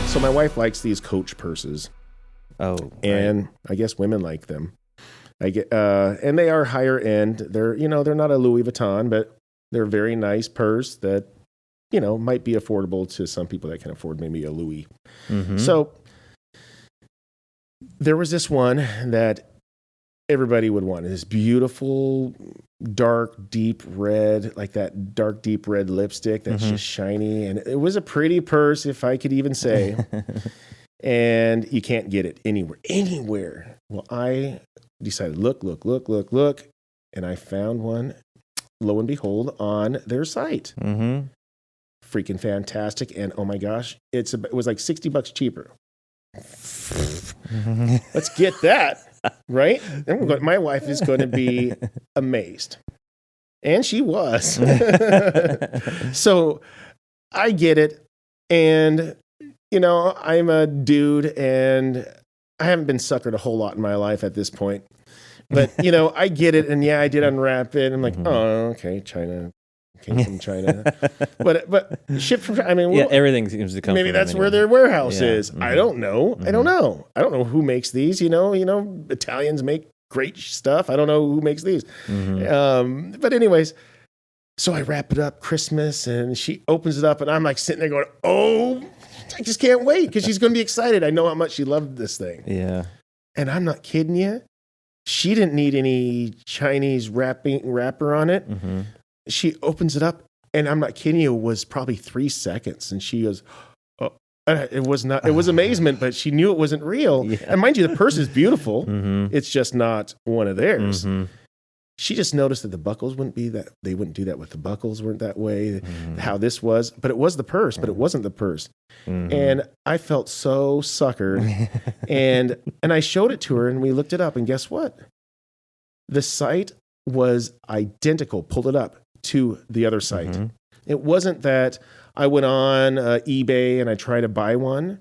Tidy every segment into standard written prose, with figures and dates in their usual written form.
So my wife likes these Coach purses. Oh, and I guess women like them. And they are higher end. They're not a Louis Vuitton, but they're a very nice purse that, might be affordable to some people that can afford maybe a Louis. Mm-hmm. So there was this one that everybody would want. This beautiful, dark, deep red, like that dark, deep red lipstick that's just shiny. And it was a pretty purse, if I could even say. And you can't get it anywhere. Well, I decided, look. And I found one, lo and behold, on their site. Mm-hmm. Freaking fantastic. And oh my gosh, it was like $60 cheaper. Let's get that, right? And my wife is going to be amazed. And she was. So I get it. And, I'm a dude and I haven't been suckered a whole lot in my life at this point. But, I get it. And yeah, I did unwrap it. I'm like, oh, okay, China. Came from China. But shipped from China. Everything seems to come maybe from that's them where anyway. their warehouse is. Mm-hmm. I don't know. I don't know who makes these. Italians make great stuff. I don't know who makes these. But anyways, so I wrap it up Christmas and she opens it up and I'm like sitting there going, oh, I just can't wait because she's going to be excited. I know how much she loved this thing. Yeah. And I'm not kidding you. She didn't need any Chinese wrapper on it. Mm-hmm. She opens it up, and I'm not kidding you, it was probably 3 seconds. And she goes, oh, it was amazement, but she knew it wasn't real. Yeah. And mind you, the purse is beautiful. It's just not one of theirs. She just noticed that the buckles wouldn't be that, they wouldn't do that with the buckles, weren't that way, how this was. But it was the purse, but it wasn't the purse. And I felt so suckered. and I showed it to her, and we looked it up, and guess what? The site was identical, pulled it up to the other site. It wasn't that I went on eBay and I tried to buy one.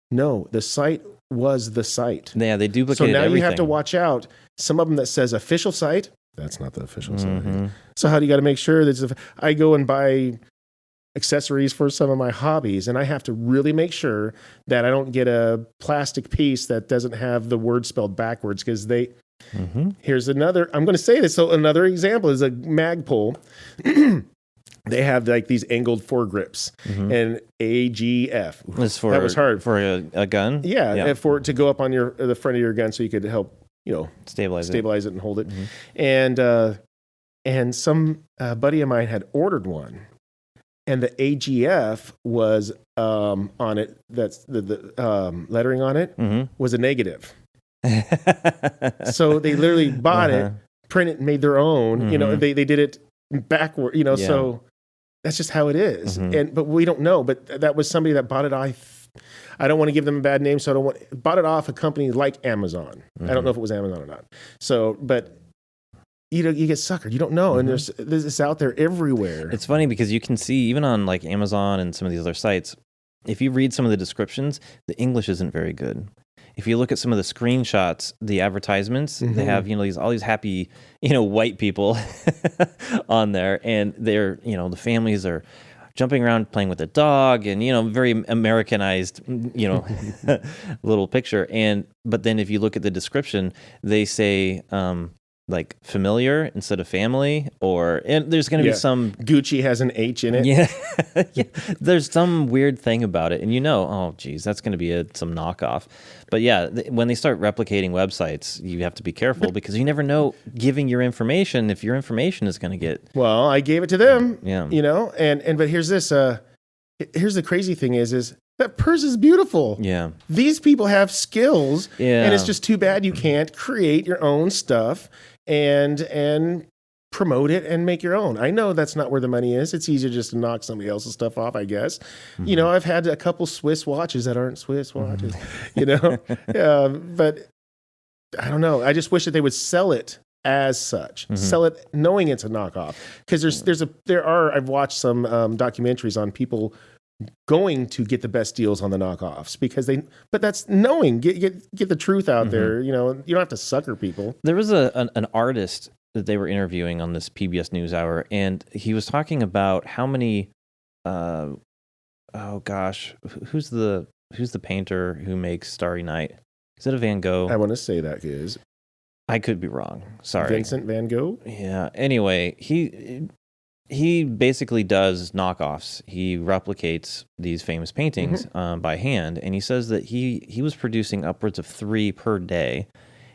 No, the site was the site. Yeah, they duplicated So now everything. you have to watch out. Some of them that says official site, that's not the official site. So how do you got to make sure that I go and buy accessories for some of my hobbies, and I have to really make sure that I don't get a plastic piece that doesn't have the word spelled backwards because here's another, I'm going to say this. So another example is a Magpul. They have like these angled foregrips and AGF. That was hard for a gun. Yeah. For it to go up on the front of your gun so you could help, stabilize it and hold it. And some buddy of mine had ordered one. And the AGF was on it. That's the lettering on it was a negative. So they literally bought it, printed, made their own. They did it backward. So that's just how it is. But we don't know. But that was somebody that bought it. I don't want to give them a bad name, so bought it off a company like Amazon. I don't know if it was Amazon or not. So, but. You get suckered. You don't know, and there's this out there everywhere. It's funny because you can see even on like Amazon and some of these other sites, if you read some of the descriptions, the English isn't very good. If you look at some of the screenshots, the advertisements, they have all these happy white people on there, and they're the families are jumping around playing with the dog, and very Americanized little picture. But then if you look at the description, they say. Like familiar instead of family, and there's going to be some Gucci has an H in it. Yeah, there's some weird thing about it, and oh geez, that's going to be some knockoff. But yeah, when they start replicating websites, you have to be careful because you never know giving your information if your information is going to get. Well, I gave it to them. Yeah, but here's this. Here's the crazy thing is that purse is beautiful. Yeah, these people have skills. Yeah, and it's just too bad you can't create your own stuff. And promote it and make your own. I know that's not where the money is. It's easier just to knock somebody else's stuff off, I guess. I've had a couple Swiss watches that aren't Swiss watches, but I don't know. I just wish that they would sell it as such, sell it knowing it's a knockoff. Because I've watched some documentaries on people going to get the best deals on the knockoffs but that's knowing, get the truth out there. You don't have to sucker people. There was an artist that they were interviewing on this PBS NewsHour, and he was talking about how many, who's the who's the painter who makes Starry Night? Is it a Van Gogh? I want to say that is. I could be wrong. Sorry. Vincent Van Gogh? Yeah. Anyway, he basically does knockoffs. He replicates these famous paintings by hand, and he says that he was producing upwards of 3 per day,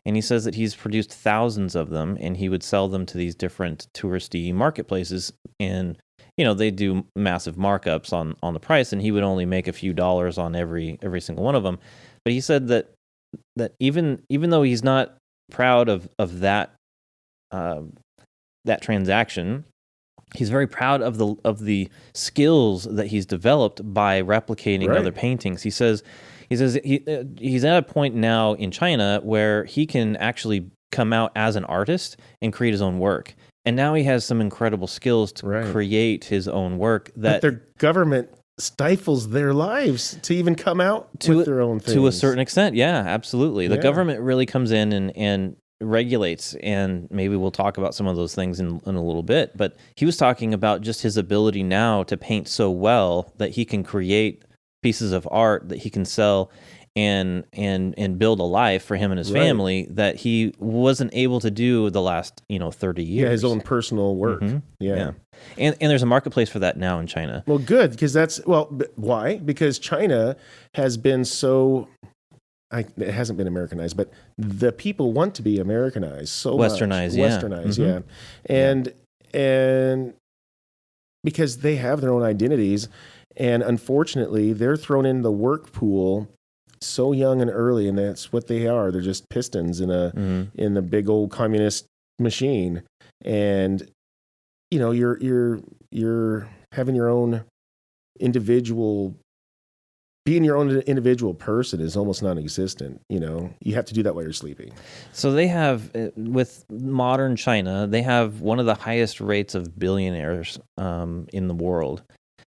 and he says that he's produced thousands of them, and he would sell them to these different touristy marketplaces, and they do massive markups on the price, and he would only make a few dollars on every single one of them. But he said that even though he's not proud of that that transaction, he's very proud of the skills that he's developed by replicating other paintings. He says he's at a point now in China where he can actually come out as an artist and create his own work. And now he has some incredible skills to create his own work that their government stifles their lives to even come out with their own things. To a certain extent, yeah, absolutely. The government really comes in and regulates, and maybe we'll talk about some of those things in a little bit. But he was talking about just his ability now to paint so well that he can create pieces of art that he can sell and build a life for him and his family that he wasn't able to do the last 30 years. Yeah, his own personal work. Yeah. And there's a marketplace for that now in China. Well, good, because why? Because China has been so, it hasn't been Americanized, but the people want to be Americanized so Westernized, much. Westernized, And because they have their own identities, and unfortunately, they're thrown in the work pool so young and early, and that's what they are. They're just pistons in the big old communist machine, and you're having your own individual, being your own individual person is almost non-existent. You have to do that while you're sleeping. So they have, with modern China, they have one of the highest rates of billionaires in the world.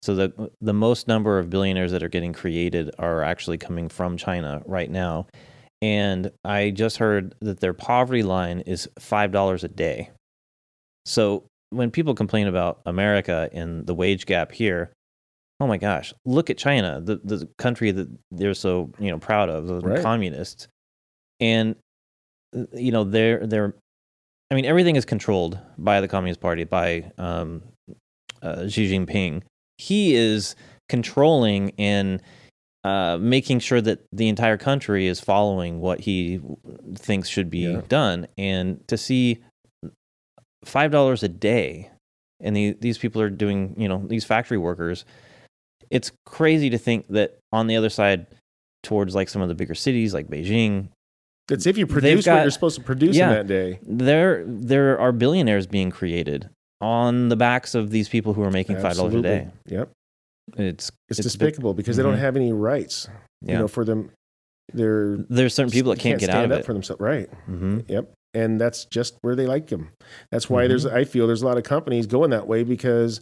So the most number of billionaires that are getting created are actually coming from China right now. And I just heard that their poverty line is $5 a day. So when people complain about America and the wage gap here, oh my gosh, look at China, the country that they're so proud of, the communists. And they're everything is controlled by the Communist Party, by Xi Jinping. He is controlling and making sure that the entire country is following what he thinks should be done. And to see $5 a day, and these people are doing, these factory workers, it's crazy to think that on the other side, towards like some of the bigger cities like Beijing, that's if you produce what you're supposed to produce in that day. There are billionaires being created on the backs of these people who are making $5 a day. Yep. It's despicable because they don't have any rights. For them, there's certain people that can't get out of it for themselves. Right. Yep. And that's just where they like them. That's why I feel there's a lot of companies going that way, because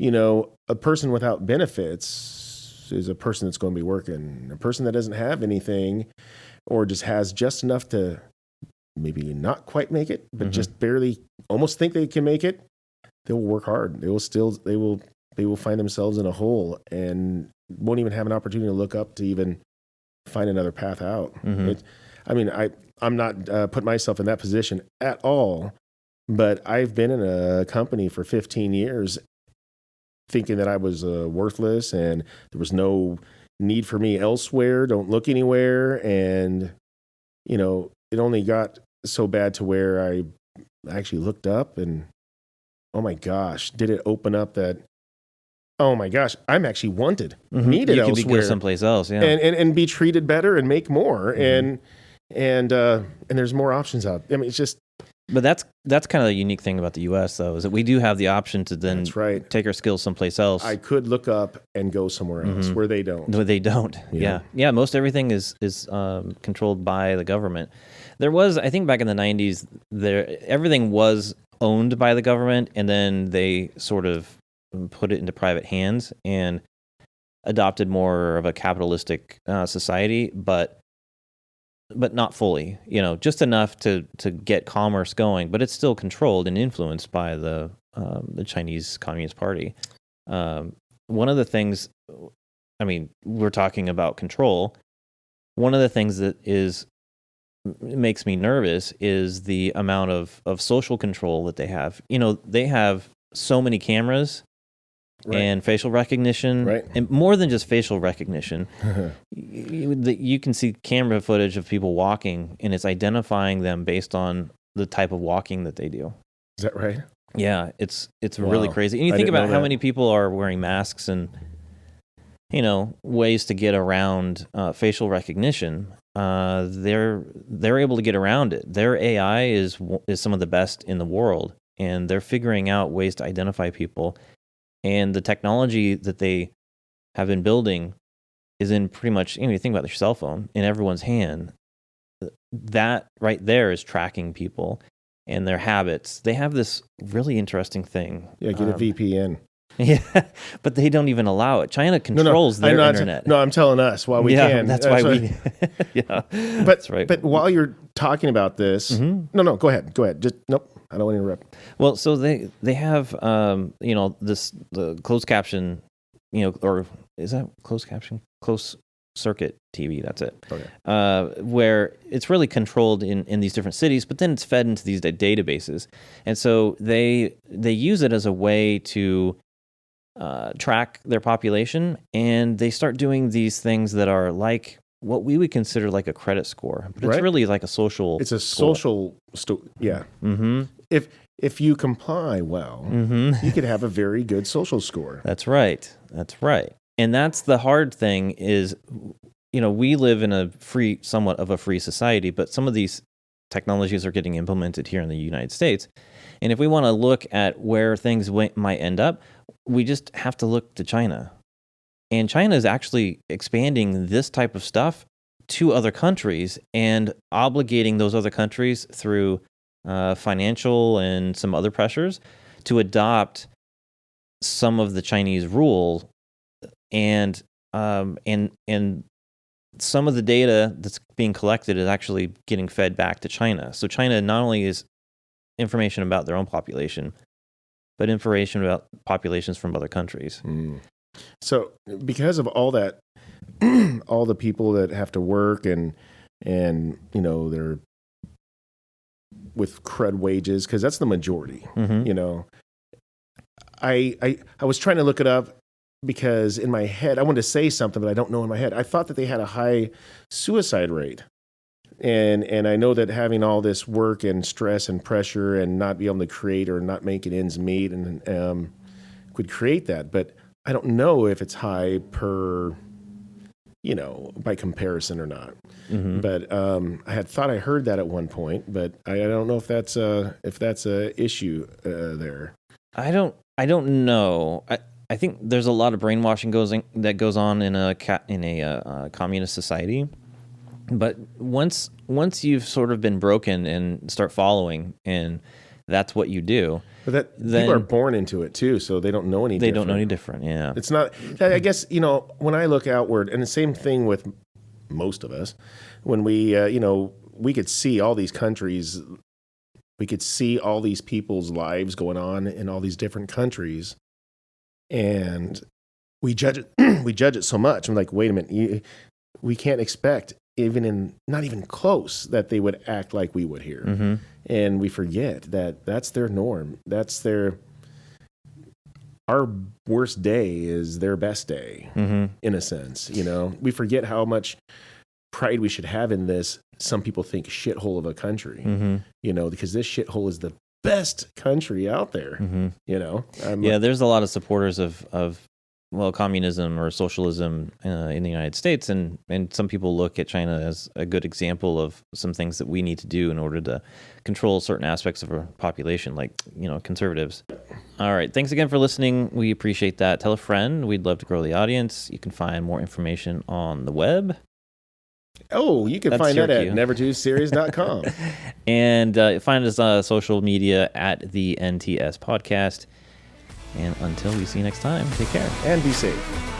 a person without benefits is a person that's going to be working. A person that doesn't have anything, or just has just enough to maybe not quite make it, but just barely almost think they can make it, they will work hard. They will find themselves in a hole and won't even have an opportunity to look up to even find another path out. I'm not putting myself in that position at all, but I've been in a company for 15 years thinking that I was worthless and there was no need for me elsewhere. Don't look anywhere. And, it only got so bad to where I actually looked up and, oh my gosh, did it open up that, oh my gosh, I'm actually wanted, needed elsewhere. You could be good someplace else, yeah. And be treated better and make more. And there's more options out. It's just. But that's kind of the unique thing about the U.S., though, is that we do have the option to then take our skills someplace else. I could look up and go somewhere else where they don't. Where they don't, yeah. Most everything is controlled by the government. There was, I think, back in the 90s, everything was owned by the government, and then they sort of put it into private hands and adopted more of a capitalistic society, but not fully, just enough to get commerce going, but it's still controlled and influenced by the Chinese Communist Party. One of the things I mean, we're talking about control. One of the things that makes me nervous is the amount of social control that they have. They have so many cameras and facial recognition, and more than just facial recognition. You can see camera footage of people walking, and it's identifying them based on the type of walking that they do. Is that right? Yeah, it's really crazy. And you think about how many people are wearing masks and ways to get around facial recognition. They're able to get around it. Their AI is some of the best in the world, and they're figuring out ways to identify people. And the technology that they have been building is in pretty much, you think about your cell phone in everyone's hand. That right there is tracking people and their habits. They have this really interesting thing. Yeah, get a VPN. Yeah, but they don't even allow it. China controls their internet. I'm telling us while we can. That's why we. Yeah, but that's right. But while you're talking about this, no, go ahead. Just nope. I don't want to interrupt. Well, so they have the closed caption, or is that closed caption? Closed circuit TV. That's it. Okay. Where it's really controlled in these different cities, but then it's fed into these databases, and so they use it as a way to track their population, and they start doing these things that are like what we would consider like a credit score, but it's really like a social. It's a social. Yeah. Mm-hmm. If you comply well, you could have a very good social score. That's right. And that's the hard thing is, we live in somewhat of a free society, but some of these technologies are getting implemented here in the United States. And if we want to look at where things might end up, we just have to look to China. And China is actually expanding this type of stuff to other countries and obligating those other countries through financial and some other pressures to adopt some of the Chinese rules, and some of the data that's being collected is actually getting fed back to China. So China not only is information about their own population, but information about populations from other countries. So because of all that, all the people that have to work and they're with crud wages, because that's the majority. I was trying to look it up because in my head I wanted to say something, but I don't know in my head. I thought that they had a high suicide rate, and I know that having all this work and stress and pressure and not be able to create or not making ends meet and could create that, but I don't know if it's high per by comparison or not. But I had thought I heard that at one point, but I don't know if that's a issue there. I don't know. I think there's a lot of brainwashing that goes on in a communist society. But once you've sort of been broken and start following, and that's what you do. But people are born into it too, so they don't know any different. They don't know any different, yeah. It's not, I guess, when I look outward, and the same thing with most of us, when we could see all these countries, we could see all these people's lives going on in all these different countries, and we judge it so much. I'm like, wait a minute, we can't expect not even close that they would act like we would here. And we forget that that's their norm. Our worst day is their best day, in a sense. We forget how much pride we should have in this. Some people think shithole of a country, because this shithole is the best country out there. There's a lot of supporters of communism or socialism in the United States, and some people look at China as a good example of some things that we need to do in order to control certain aspects of our population, like conservatives. All right, thanks again for listening. We appreciate that. Tell a friend. We'd love to grow the audience. You can find more information on the web. Oh, you can find that at never2series.com. And find us on social media at the NTS Podcast. And until we see you next time, take care. And be safe.